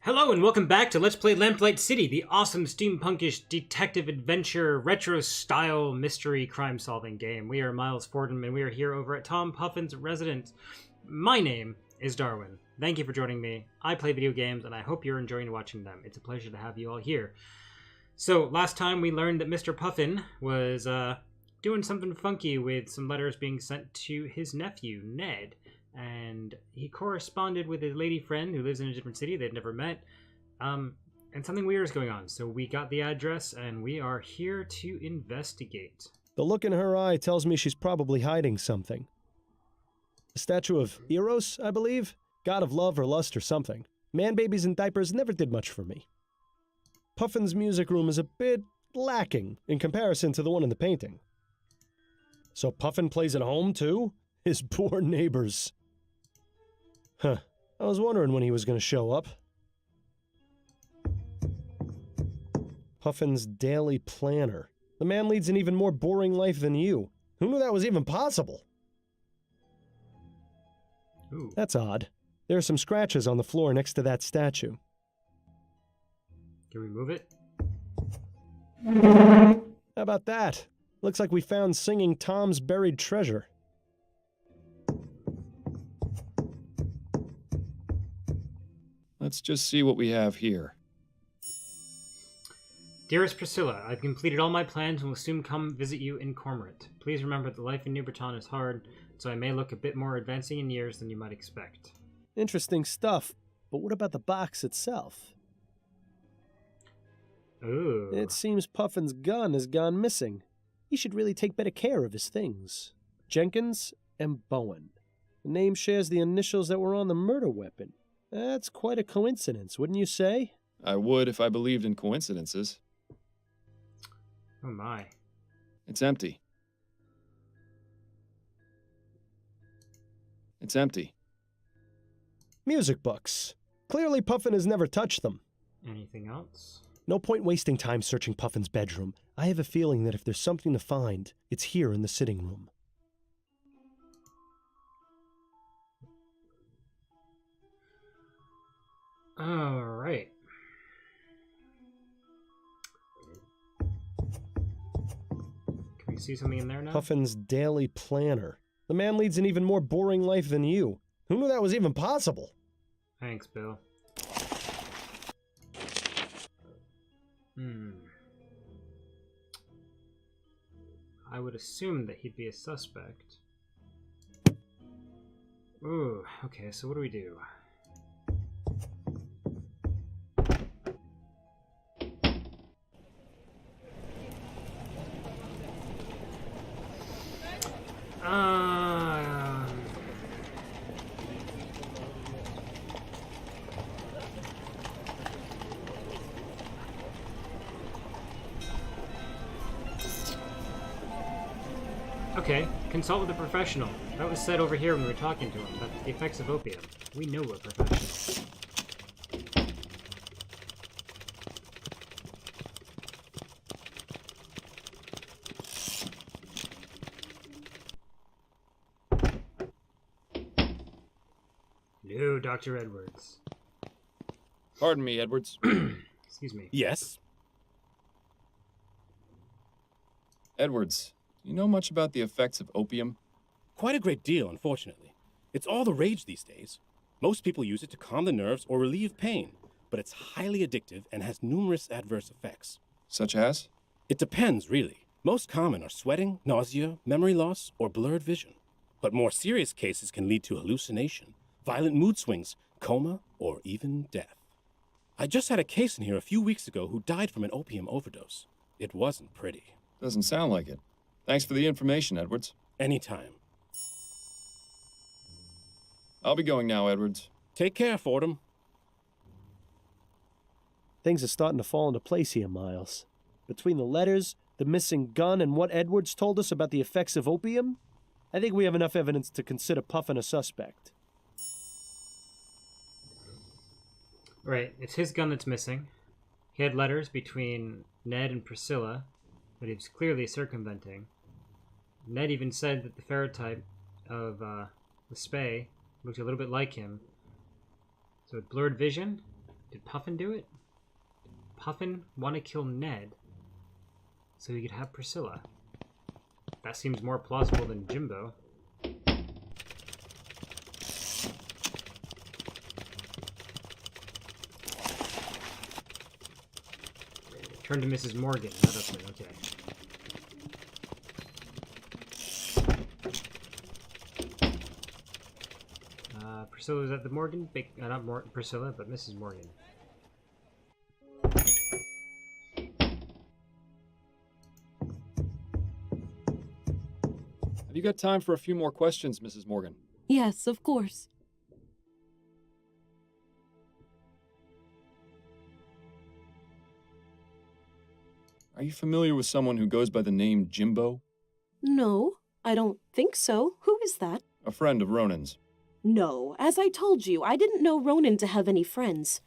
Hello and welcome back to Let's Play Lamplight City, the awesome steampunk-ish detective adventure retro-style mystery crime-solving game. We are Miles Fordham and we are here over at Tom Puffin's residence. My name is Darwin. Thank you for joining me. I play video games and I hope you're enjoying watching them. It's a pleasure to have you all here. So, last time we learned that Mr. Puffin was doing something funky with some letters being sent to his nephew, Ned. And he corresponded with his lady friend who lives in a different city they'd never met. And something weird is going on. So we got the address and we are here to investigate. The look in her eye tells me she's probably hiding something. A statue of Eros, I believe? God of love or lust or something. Man babies in diapers never did much for me. Puffin's music room is a bit lacking in comparison to the one in the painting. So Puffin plays at home too? His poor neighbors. Huh. I was wondering when he was going to show up. Puffin's daily planner. The man leads an even more boring life than you. Who knew that was even possible? Ooh. That's odd. There are some scratches on the floor next to that statue. Can we move it? How about that? Looks like we found Singing Tom's buried treasure. Let's just see what we have here. Dearest Priscilla, I've completed all my plans and will soon come visit you in Cormorant. Please remember that life in New Bretagne is hard, so I may look a bit more advancing in years than you might expect. Interesting stuff, but what about the box itself? Ooh. It seems Puffin's gun has gone missing. He should really take better care of his things. Jenkins and Bowen. The name shares the initials that were on the murder weapon. That's quite a coincidence, wouldn't you say? I would if I believed in coincidences. Oh my. It's empty. It's empty. Music books. Clearly Puffin has never touched them. Anything else? No point wasting time searching Puffin's bedroom. I have a feeling that if there's something to find, it's here in the sitting room. All right. Can we see something in there now? Puffin's daily planner. The man leads an even more boring life than you. Who knew that was even possible? Thanks, Bill. I would assume that he'd be a suspect. Ooh, okay, so what do we do? Okay, consult with a professional. That was said over here when we were talking to him, about the effects of opium. We know we're professionals. No, Dr. Edwards. Pardon me, Edwards. Excuse me. Yes? Edwards, you know much about the effects of opium? Quite a great deal, unfortunately. It's all the rage these days. Most people use it to calm the nerves or relieve pain, but it's highly addictive and has numerous adverse effects. Such as? It depends, really. Most common are sweating, nausea, memory loss, or blurred vision. But more serious cases can lead to hallucination, violent mood swings, coma, or even death. I just had a case in here a few weeks ago who died from an opium overdose. It wasn't pretty. Doesn't sound like it. Thanks for the information, Edwards. Anytime. I'll be going now, Edwards. Take care, Fordham. Things are starting to fall into place here, Miles. Between the letters, the missing gun, and what Edwards told us about the effects of opium, I think we have enough evidence to consider Puffin a suspect. Right, it's his gun that's missing. He had letters between Ned and Priscilla that he was clearly circumventing. Ned even said that the ferrotype of the spay looked a little bit like him. So with blurred vision, Did Puffin do it? Puffin want to kill Ned so he could have Priscilla. That seems more plausible than Jimbo. Turn to Mrs. Morgan, not Upman, okay. Priscilla's at the Morgan? Not Priscilla, but Mrs. Morgan. Have you got time for a few more questions, Mrs. Morgan? Yes, of course. Are you familiar with someone who goes by the name Jimbo? No, I don't think so. Who is that? A friend of Ronan's. No, as I told you, I didn't know Ronan to have any friends.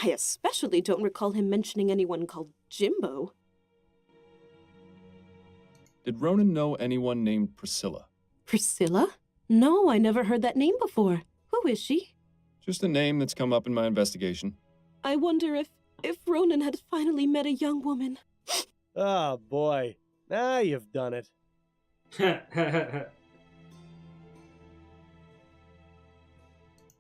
I especially don't recall him mentioning anyone called Jimbo. Did Ronan know anyone named Priscilla? Priscilla? No, I never heard that name before. Who is she? Just a name that's come up in my investigation. I wonder if Ronan had finally met a young woman. Oh, boy. Now you've done it.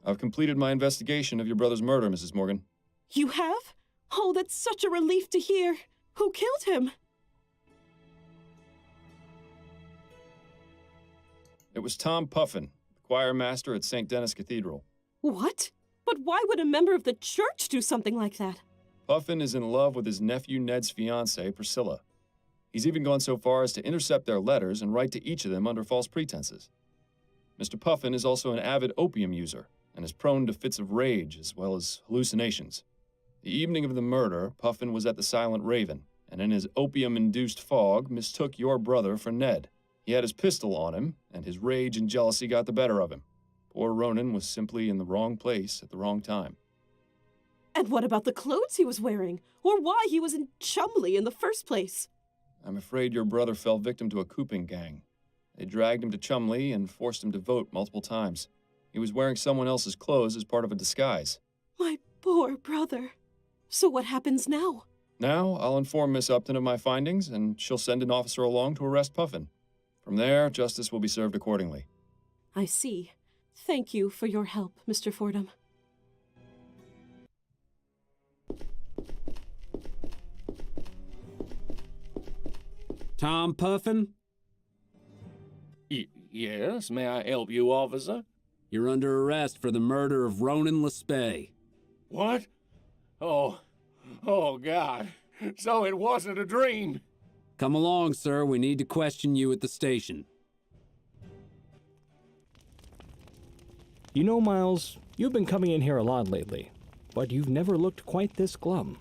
I've completed my investigation of your brother's murder, Mrs. Morgan. You have? Oh, that's such a relief to hear. Who killed him? It was Tom Puffin, the choir master at St. Denis Cathedral. What? But why would a member of the church do something like that? Puffin is in love with his nephew Ned's fiancée, Priscilla. He's even gone so far as to intercept their letters and write to each of them under false pretenses. Mr. Puffin is also an avid opium user and is prone to fits of rage as well as hallucinations. The evening of the murder, Puffin was at the Silent Raven, and in his opium-induced fog mistook your brother for Ned. He had his pistol on him, and his rage and jealousy got the better of him. Poor Ronan was simply in the wrong place at the wrong time. And what about the clothes he was wearing? Or why he was in Chumley in the first place? I'm afraid your brother fell victim to a cooping gang. They dragged him to Chumley and forced him to vote multiple times. He was wearing someone else's clothes as part of a disguise. My poor brother. So what happens now? Now, I'll inform Miss Upton of my findings, and she'll send an officer along to arrest Puffin. From there, justice will be served accordingly. I see. Thank you for your help, Mr. Fordham. Tom Puffin? Yes, may I help you, officer? You're under arrest for the murder of Ronan Lespay. What? Oh, God. So it wasn't a dream. Come along, sir. We need to question you at the station. You know, Miles, you've been coming in here a lot lately, but you've never looked quite this glum.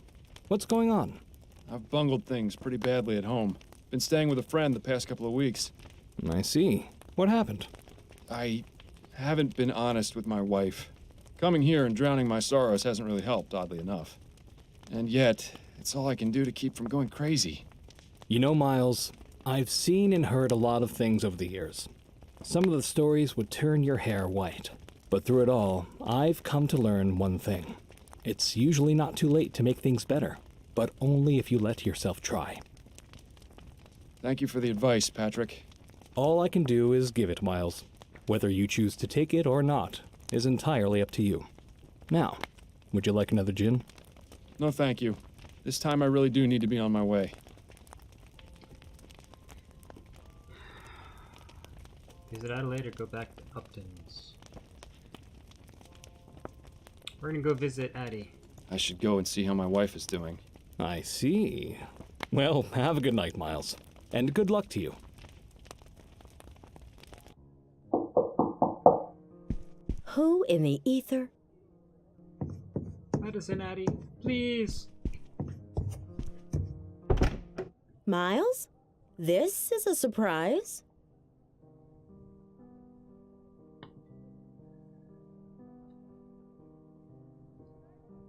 What's going on? I've bungled things pretty badly at home. Been staying with a friend the past couple of weeks. I see. What happened? I haven't been honest with my wife. Coming here and drowning my sorrows hasn't really helped, oddly enough. And yet, it's all I can do to keep from going crazy. You know, Miles, I've seen and heard a lot of things over the years. Some of the stories would turn your hair white. But through it all, I've come to learn one thing. It's usually not too late to make things better, but only if you let yourself try. Thank you for the advice, Patrick. All I can do is give it, Miles. Whether you choose to take it or not is entirely up to you. Now, would you like another gin? No, thank you. This time I really do need to be on my way. Visit Adelaide or go back to Upton's? We're gonna go visit Addie. I should go and see how my wife is doing. I see. Well, have a good night, Miles. And good luck to you. Who in the ether? Medicine, Addie, please. Miles? This is a surprise.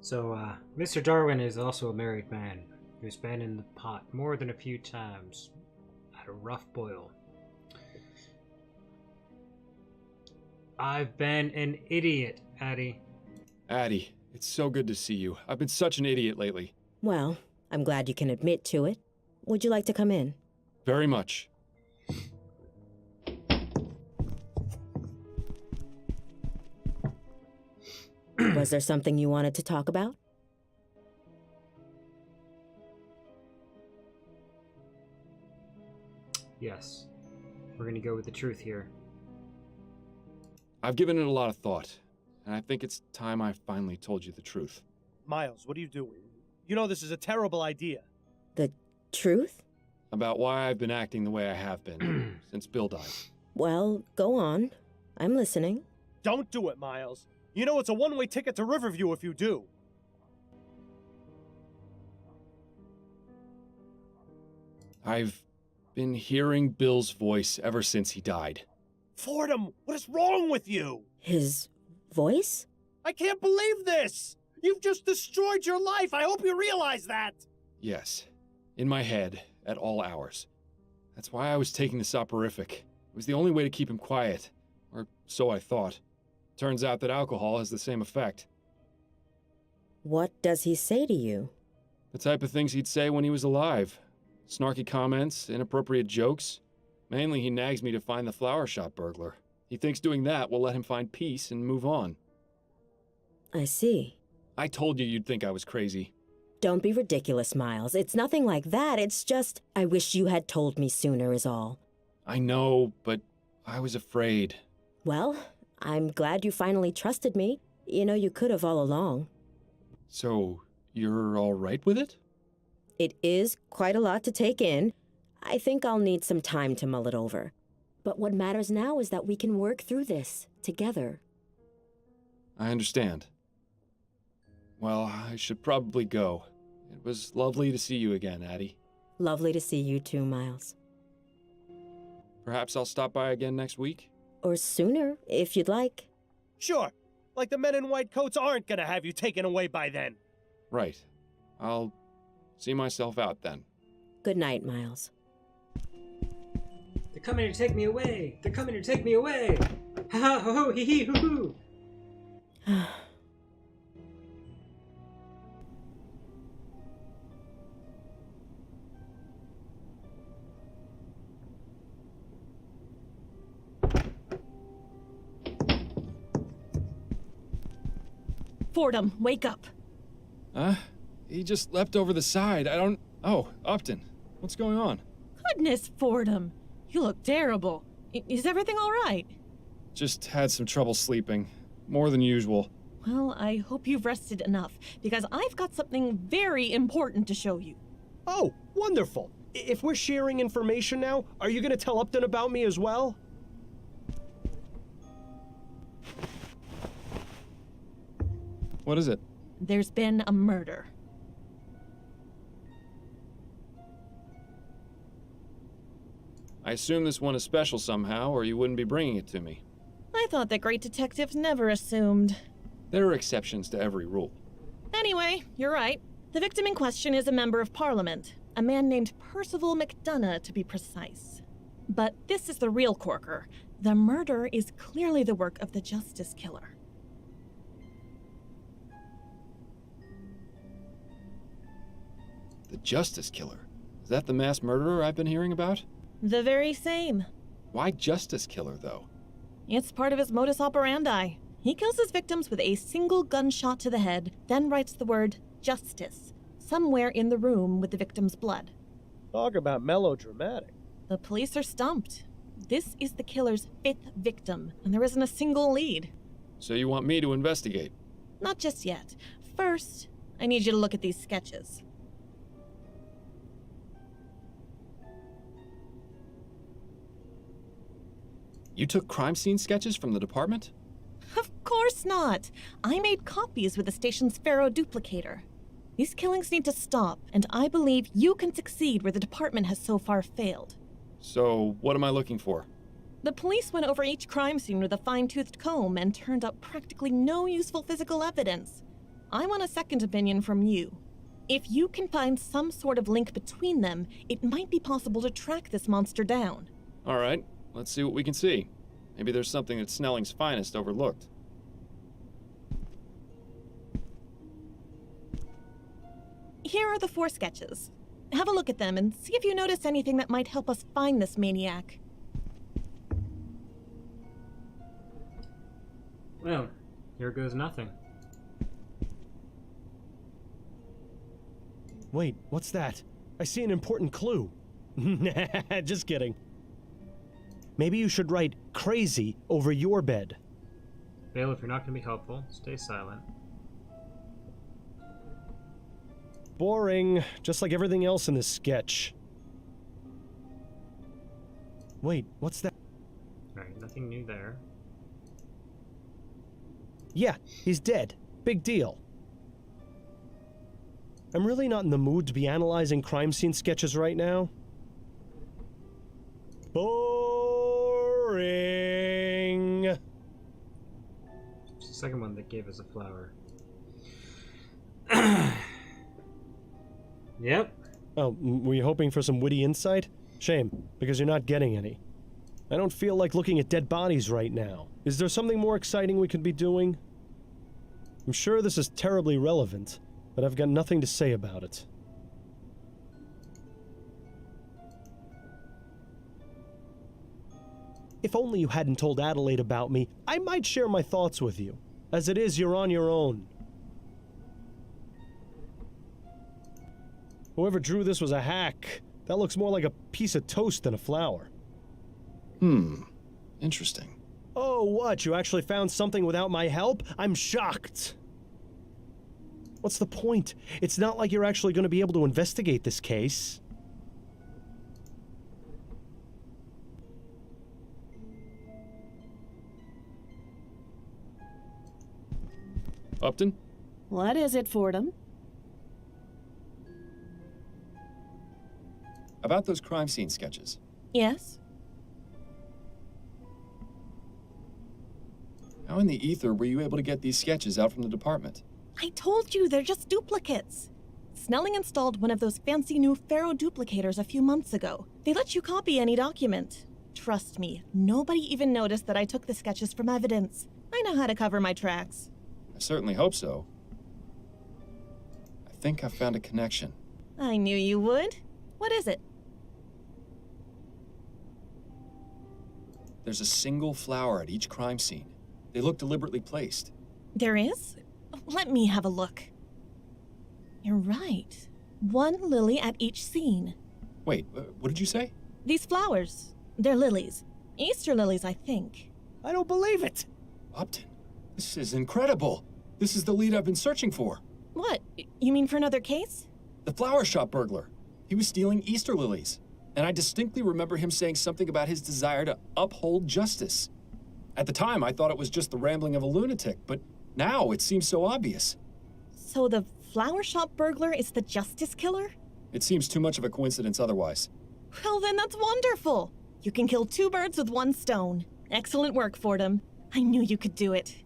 So, Mr. Darwin is also a married man who's been in the pot more than a few times. Had a rough boil. I've been an idiot, Addie. Addie, It's so good to see you. I've been such an idiot lately. Well, I'm glad you can admit to it. Would you like to come in? Very much. Was there something you wanted to talk about? Yes. We're gonna go with the truth here. I've given it a lot of thought, and I think it's time I finally told you the truth. Miles, what are you doing? You know this is a terrible idea. The truth? About why I've been acting the way I have been since Bill died. Well, go on. I'm listening. Don't do it, Miles. You know it's a one-way ticket to Riverview if you do. I've been hearing Bill's voice ever since he died. Fordham, what is wrong with you? His voice? I can't believe this! You've just destroyed your life! I hope you realize that! Yes, in my head, at all hours. That's why I was taking the soporific. It was the only way to keep him quiet. Or so I thought. Turns out that alcohol has the same effect. What does he say to you? The type of things he'd say when he was alive. Snarky comments, inappropriate jokes. Mainly he nags me to find the flower shop burglar. He thinks doing that will let him find peace and move on. I see. I told you you'd think I was crazy. Don't be ridiculous, Miles. It's nothing like that. It's just, I wish you had told me sooner is all. I know, but I was afraid. Well, I'm glad you finally trusted me. You know, you could have all along. So, you're all right with it? It is quite a lot to take in. I think I'll need some time to mull it over. But what matters now is that we can work through this together. I understand. Well, I should probably go. It was lovely to see you again, Addie. Lovely to see you too, Miles. Perhaps I'll stop by again next week? Or sooner, if you'd like. Sure. Like the men in white coats aren't gonna have you taken away by then. Right. I'll see myself out then. Good night, Miles. They're coming to take me away! They're coming to take me away! Ha ha ho ho hee hee hoo hoo! Fordham, wake up. He just leapt over the side. Oh, Upton. What's going on? Goodness, Fordham. You look terrible. Is everything all right? Just had some trouble sleeping. More than usual. Well, I hope you've rested enough, because I've got something very important to show you. Oh, wonderful. If we're sharing information now, are you gonna tell Upton about me as well? What is it? There's been a murder. I assume this one is special somehow, or you wouldn't be bringing it to me. I thought that great detectives never assumed. There are exceptions to every rule. Anyway, you're right. The victim in question is a member of Parliament, a man named Percival McDonough, to be precise. But this is the real corker. The murder is clearly the work of the Justice Killer. The Justice Killer? Is that the mass murderer I've been hearing about? The very same. Why Justice Killer, though? It's part of his modus operandi. He kills his victims with a single gunshot to the head, then writes the word justice somewhere in the room with the victim's blood. Talk about melodramatic. The police are stumped. This is the killer's 5th victim, and there isn't a single lead. So you want me to investigate? Not just yet. First, I need you to look at these sketches. You took crime scene sketches from the department? Of course not. I made copies with the station's Pharaoh duplicator. These killings need to stop, and I believe you can succeed where the department has so far failed. So, what am I looking for? The police went over each crime scene with a fine-toothed comb and turned up practically no useful physical evidence. I want a second opinion from you. If you can find some sort of link between them, it might be possible to track this monster down. All right, let's see what we can see. Maybe there's something that Snelling's finest overlooked. Here are the 4 sketches. Have a look at them and see if you notice anything that might help us find this maniac. Well, here goes nothing. Wait, what's that? I see an important clue. Nah, just kidding. Maybe you should write crazy over your bed. Vale, if you're not going to be helpful, stay silent. Boring, just like everything else in this sketch. Wait, what's that? Alright, nothing new there. Yeah, he's dead. Big deal. I'm really not in the mood to be analyzing crime scene sketches right now. Boring. It's the second one that gave us a flower. Yep. Oh, were you hoping for some witty insight? Shame, because you're not getting any. I don't feel like looking at dead bodies right now. Is there something more exciting we could be doing? I'm sure this is terribly relevant, but I've got nothing to say about it. If only you hadn't told Adelaide about me, I might share my thoughts with you. As it is, you're on your own. Whoever drew this was a hack. That looks more like a piece of toast than a flower. Interesting. Oh, what? You actually found something without my help? I'm shocked. What's the point? It's not like you're actually going to be able to investigate this case. Upton? What is it, Fordham? About those crime scene sketches. Yes? How in the ether were you able to get these sketches out from the department? I told you, they're just duplicates. Snelling installed one of those fancy new Faro duplicators a few months ago. They let you copy any document. Trust me, nobody even noticed that I took the sketches from evidence. I know how to cover my tracks. I certainly hope so. I think I found a connection. I knew you would. What is it? There's a single flower at each crime scene. They look deliberately placed. There is? Let me have a look. You're right. 1 lily at each scene. Wait, what did you say? These flowers, they're lilies. Easter lilies, I think. I don't believe it. Upton, this is incredible. This is the lead I've been searching for. What? You mean for another case? The flower shop burglar. He was stealing Easter lilies. And I distinctly remember him saying something about his desire to uphold justice. At the time, I thought it was just the rambling of a lunatic, but now it seems so obvious. So the flower shop burglar is the justice killer? It seems too much of a coincidence otherwise. Well, then that's wonderful. You can kill 2 birds with 1 stone. Excellent work, Fordham. I knew you could do it.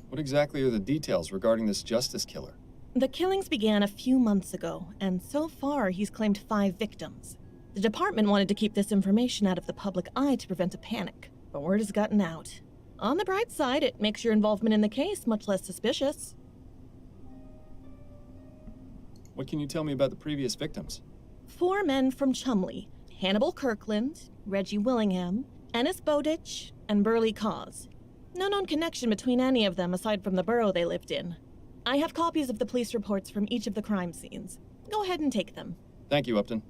What exactly are the details regarding this justice killer? The killings began a few months ago, and so far he's claimed 5 victims. The department wanted to keep this information out of the public eye to prevent a panic, but word has gotten out. On the bright side, it makes your involvement in the case much less suspicious. What can you tell me about the previous victims? 4 men from Chumley: Hannibal Kirkland, Reggie Willingham, Ennis Bowditch, and Burley Cause. No known connection between any of them aside from the borough they lived in. I have copies of the police reports from each of the crime scenes. Go ahead and take them. Thank you, Upton.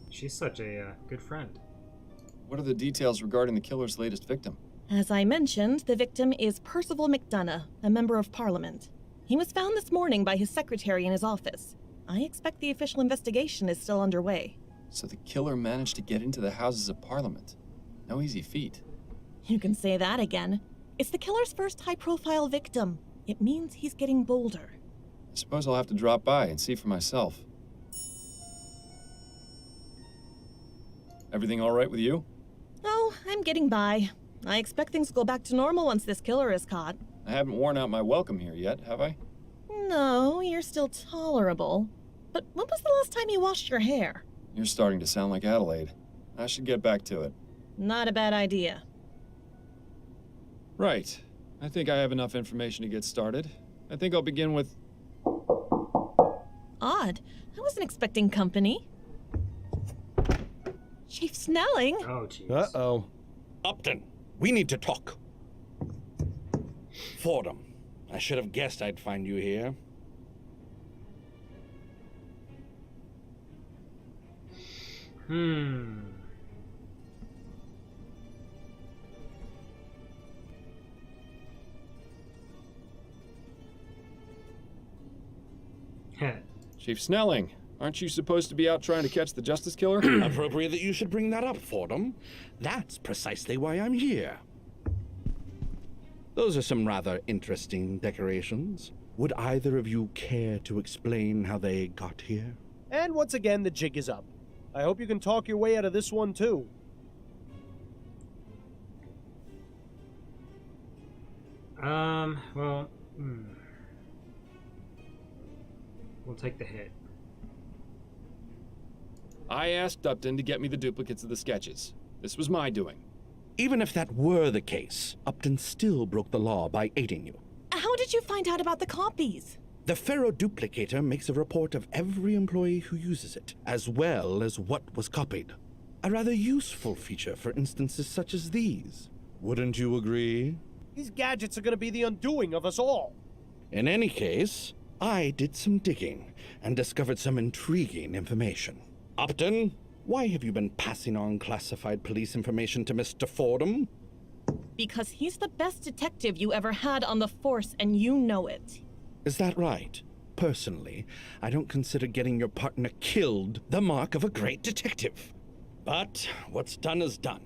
She's such a good friend. What are the details regarding the killer's latest victim? As I mentioned, the victim is Percival McDonough, a member of Parliament. He was found this morning by his secretary in his office. I expect the official investigation is still underway. So the killer managed to get into the Houses of Parliament. No easy feat. You can say that again. It's the killer's first high-profile victim. It means he's getting bolder. I suppose I'll have to drop by and see for myself. Everything all right with you? Oh, I'm getting by. I expect things will go back to normal once this killer is caught. I haven't worn out my welcome here yet, have I? No, you're still tolerable. But when was the last time you washed your hair? You're starting to sound like Adelaide. I should get back to it. Not a bad idea. Right. I think I have enough information to get started. I think I'll begin with... Odd. I wasn't expecting company. Chief Snelling? Oh, jeez. Uh-oh. Upton, we need to talk. Fordham, I should have guessed I'd find you here. Chief Snelling, aren't you supposed to be out trying to catch the Justice Killer? Appropriate that you should bring that up, Fordham. That's precisely why I'm here. Those are some rather interesting decorations. Would either of you care to explain how they got here? And once again, the jig is up. I hope you can talk your way out of this one, too. Well, we'll take the hit. I asked Upton to get me the duplicates of the sketches. This was my doing. Even if that were the case, Upton still broke the law by aiding you. How did you find out about the copies? The Ferroduplicator makes a report of every employee who uses it, as well as what was copied. A rather useful feature for instances such as these. Wouldn't you agree? These gadgets are going to be the undoing of us all. In any case, I did some digging and discovered some intriguing information. Upton, why have you been passing on classified police information to Mr. Fordham? Because he's the best detective you ever had on the force, and you know it. Is that right? Personally, I don't consider getting your partner killed the mark of a great detective. But what's done is done.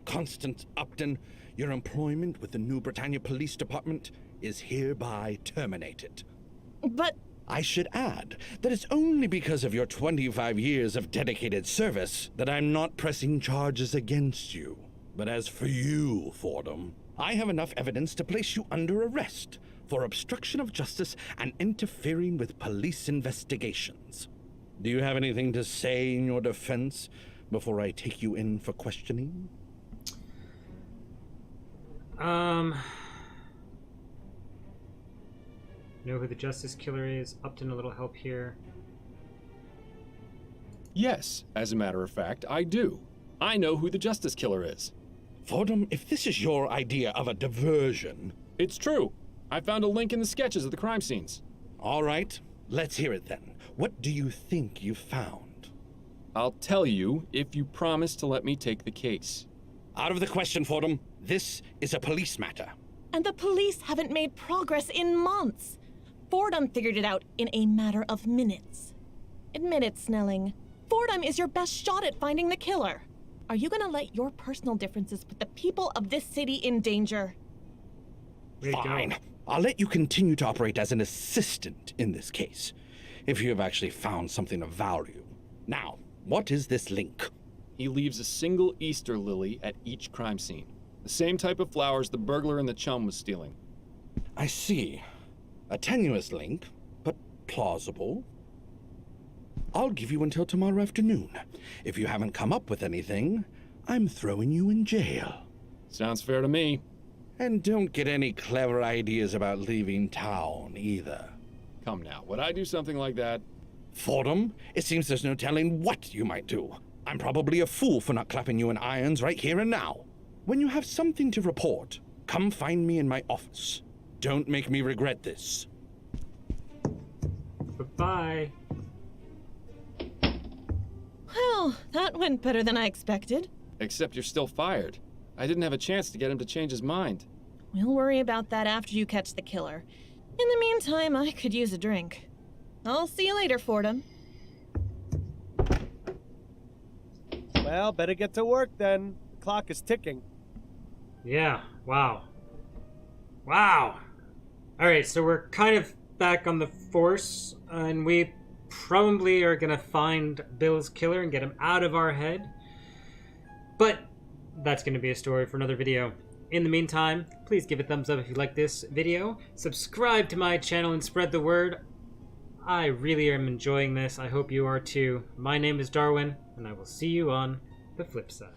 Constance Upton, your employment with the New Bretagne Police Department is hereby terminated. But I should add that it's only because of your 25 years of dedicated service that I'm not pressing charges against you. But as for you, Fordham, I have enough evidence to place you under arrest for obstruction of justice and interfering with police investigations. Do you have anything to say in your defense before I take you in for questioning? Know who the Justice Killer is? Upton, a little help here. Yes, as a matter of fact, I do. I know who the Justice Killer is. Fordham, if this is your idea of a diversion... It's true. I found a link in the sketches of the crime scenes. All right, let's hear it then. What do you think you found? I'll tell you if you promise to let me take the case. Out of the question, Fordham. This is a police matter. And the police haven't made progress in months. Fordham figured it out in a matter of minutes. Admit it, Snelling. Fordham is your best shot at finding the killer. Are you gonna let your personal differences put the people of this city in danger? Fine. I'll let you continue to operate as an assistant in this case, if you have actually found something of value. Now, what is this link? He leaves a single Easter lily at each crime scene. The same type of flowers the burglar and the chum was stealing. I see. A tenuous link, but plausible. I'll give you until tomorrow afternoon. If you haven't come up with anything, I'm throwing you in jail. Sounds fair to me. And don't get any clever ideas about leaving town, either. Come now, would I do something like that? Fordham, it seems there's no telling what you might do. I'm probably a fool for not clapping you in irons right here and now. When you have something to report, come find me in my office. Don't make me regret this. Bye-bye. Well, that went better than I expected. Except you're still fired. I didn't have a chance to get him to change his mind. We'll worry about that after you catch the killer. In the meantime, I could use a drink. I'll see you later, Fordham. Well, better get to work then. The clock is ticking. Yeah, wow. Wow. Alright, so we're kind of back on the force, and we probably are gonna find Bill's killer and get him out of our head. But that's gonna be a story for another video. In the meantime, please give a thumbs up if you like this video. Subscribe to my channel and spread the word. I really am enjoying this. I hope you are too. My name is Darwin, and I will see you on the flip side.